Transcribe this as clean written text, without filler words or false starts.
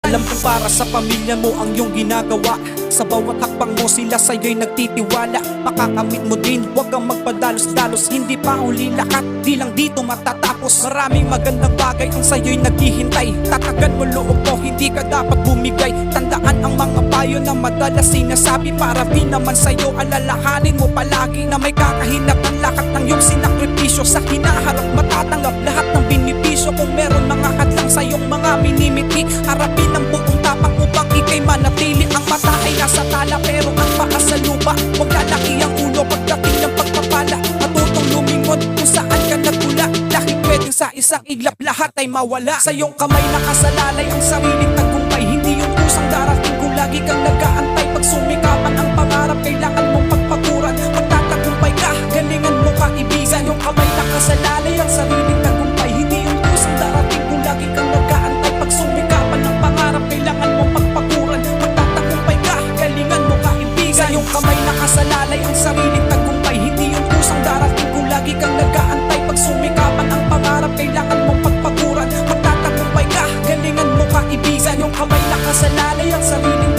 Alam kong para sa pamilya mo ang iyong ginagawa. Sa bawat hakbang mo sila sa'yo'y nagtitiwala. Makakamit mo din, huwag kang magpadalos-dalos. Hindi pa huli lahat, di lang dito matatapos. Maraming magandang bagay ang sa'yo'y naghihintay. Tatagan mo loob mo, hindi ka dapat bumigay. Tandaan ang mga payo na madalas sinasabi. Para din naman sa'yo, alalahanin mo palagi na may kakahinatang lahat ng iyong sinakripisyo. Sa hinaharap matatanggap lahat ng benepisyo. Kung meron mga hadlang sa'yong mga minimiti, harapin ang buong tapang upang ikay manatili. Ang mata ay nasa tala pero ang paa sa lupa. Huwag lalaki ang ulo pagdating ng pagpapala. Matutong lumingon kung saan ka nagmula. Dahil pwedeng sa isang iglap lahat ay mawala. Sa iyong kamay nakasalalay ang sariling tagumpay. Hindi yung kusang darating kung lagi kang nag-aantay. Pag sumikapan ang pangarap kailangan mong pagpaguran. Magtatagumpay ka, galingan mo kaibigan. Sa iyong kamay nakasalalay ang sariling tagumpay. Hindi yung kusang darating kung lagi kang nag-aantay. Pag sumikapan ang pangarap kailangan mong pagpaguran. Magtatagumpay ka, galingan mo kaibigan. Sa iyong kamay nakasalalay ang sariling tagumpay. Hindi yung kusang darating kung lagi kang nag-aantay. Pag sumikapan ang pangarap kailangan mong pagpaguran. Magtatagumpay ka, galingan mo kaibigan. Sa iyong kamay nakasalalay ang sariling